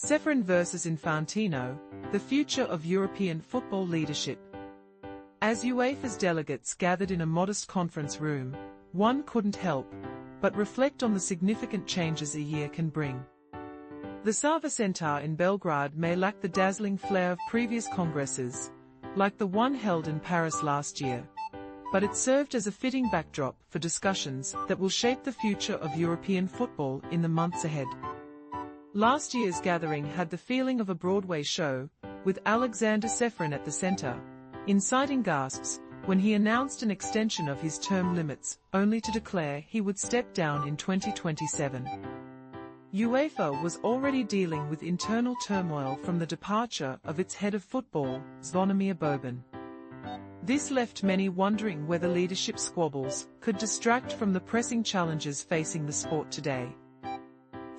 Ceferin versus Infantino, the future of European football leadership. As UEFA's delegates gathered in a modest conference room, one couldn't help but reflect on the significant changes a year can bring. The Sava Centaur in Belgrade may lack the dazzling flair of previous congresses, like the one held in Paris last year, but it served as a fitting backdrop for discussions that will shape the future of European football in the months ahead. Last year's gathering had the feeling of a Broadway show, with Aleksander Ceferin at the center, inciting gasps when he announced an extension of his term limits, only to declare he would step down in 2027. UEFA was already dealing with internal turmoil from the departure of its head of football, Zvonimir Boban. This left many wondering whether leadership squabbles could distract from the pressing challenges facing the sport today.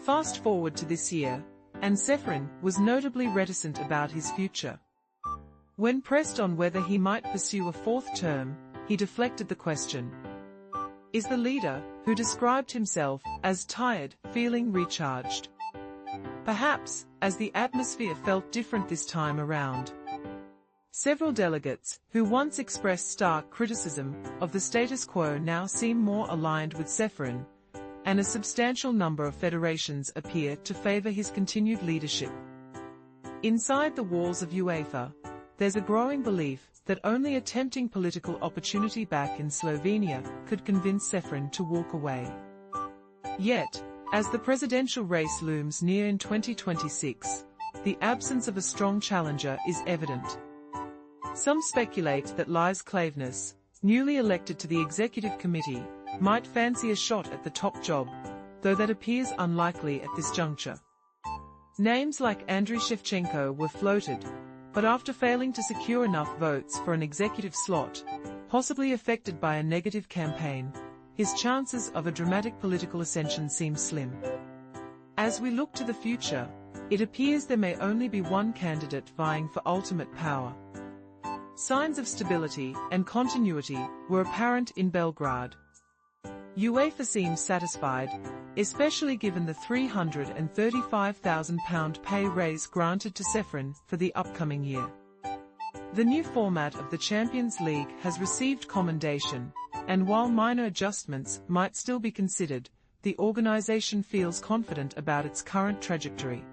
Fast forward to this year, and Ceferin was notably reticent about his future. When pressed on whether he might pursue a fourth term, he deflected the question. Is the leader, who described himself as tired, feeling recharged? Perhaps, as the atmosphere felt different this time around. Several delegates, who once expressed stark criticism of the status quo, now seem more aligned with Ceferin, and a substantial number of federations appear to favor his continued leadership. Inside the walls of UEFA, there's a growing belief that only a tempting political opportunity back in Slovenia could convince Ceferin to walk away. Yet, as the presidential race looms near in 2026, the absence of a strong challenger is evident. Some speculate that Lise Klaveness, newly elected to the executive committee, might fancy a shot at the top job, though that appears unlikely at this juncture. Names like Andriy Shevchenko were floated, but after failing to secure enough votes for an executive slot, possibly affected by a negative campaign, his chances of a dramatic political ascension seem slim. As we look to the future, it appears there may only be one candidate vying for ultimate power. Signs of stability and continuity were apparent in Belgrade. UEFA seems satisfied, especially given the £335,000 pay raise granted to Ceferin for the upcoming year. The new format of the Champions League has received commendation, and while minor adjustments might still be considered, the organization feels confident about its current trajectory.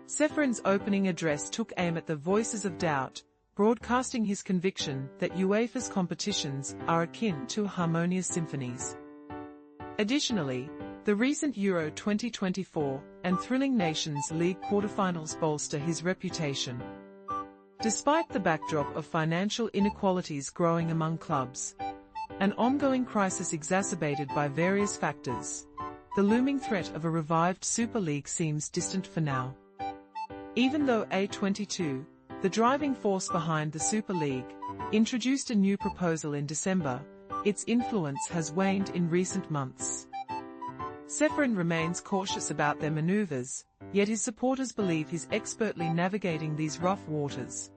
Ceferin's opening address took aim at the voices of doubt, broadcasting his conviction that UEFA's competitions are akin to harmonious symphonies. Additionally, the recent Euro 2024 and thrilling Nations League quarterfinals bolster his reputation. Despite the backdrop of financial inequalities growing among clubs, an ongoing crisis exacerbated by various factors, the looming threat of a revived Super League seems distant for now. Even though A22, the driving force behind the Super League, introduced a new proposal in December, its influence has waned in recent months. Ceferin remains cautious about their maneuvers, yet his supporters believe he's expertly navigating these rough waters.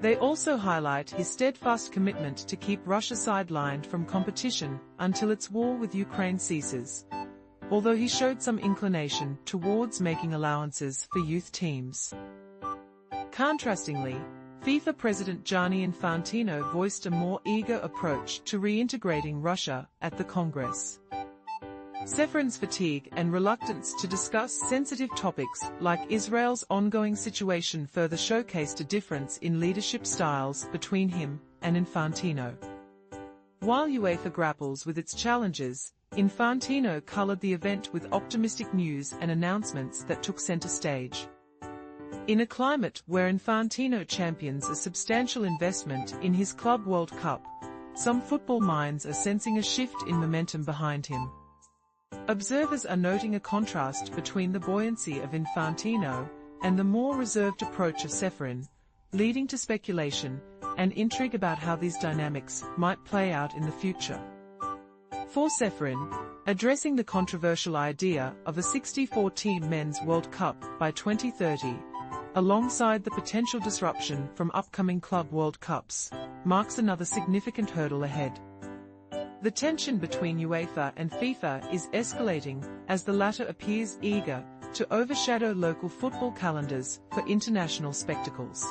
They also highlight his steadfast commitment to keep Russia sidelined from competition until its war with Ukraine ceases, although he showed some inclination towards making allowances for youth teams. Contrastingly, FIFA President Gianni Infantino voiced a more eager approach to reintegrating Russia at the Congress. Ceferin's fatigue and reluctance to discuss sensitive topics like Israel's ongoing situation further showcased a difference in leadership styles between him and Infantino. While UEFA grapples with its challenges, Infantino colored the event with optimistic news and announcements that took center stage. In a climate where Infantino champions a substantial investment in his Club World Cup, some football minds are sensing a shift in momentum behind him. Observers are noting a contrast between the buoyancy of Infantino and the more reserved approach of Ceferin, leading to speculation and intrigue about how these dynamics might play out in the future. For Ceferin, addressing the controversial idea of a 64-team Men's World Cup by 2030, alongside the potential disruption from upcoming Club World Cups, marks another significant hurdle ahead. The tension between UEFA and FIFA is escalating as the latter appears eager to overshadow local football calendars for international spectacles.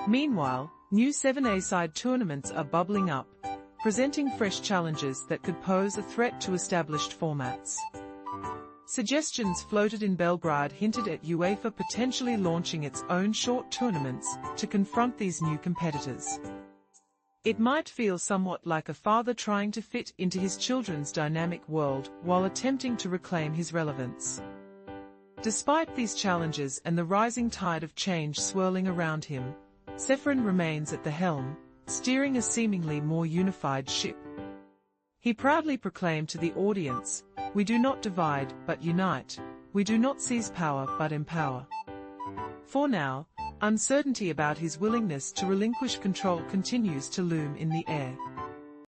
Meanwhile, new 7A-side tournaments are bubbling up, presenting fresh challenges that could pose a threat to established formats. Suggestions floated in Belgrade hinted at UEFA potentially launching its own short tournaments to confront these new competitors. It might feel somewhat like a father trying to fit into his children's dynamic world while attempting to reclaim his relevance. Despite these challenges and the rising tide of change swirling around him, Ceferin remains at the helm, steering a seemingly more unified ship. He proudly proclaimed to the audience, "We do not divide, but unite. We do not seize power, but empower." For now, uncertainty about his willingness to relinquish control continues to loom in the air.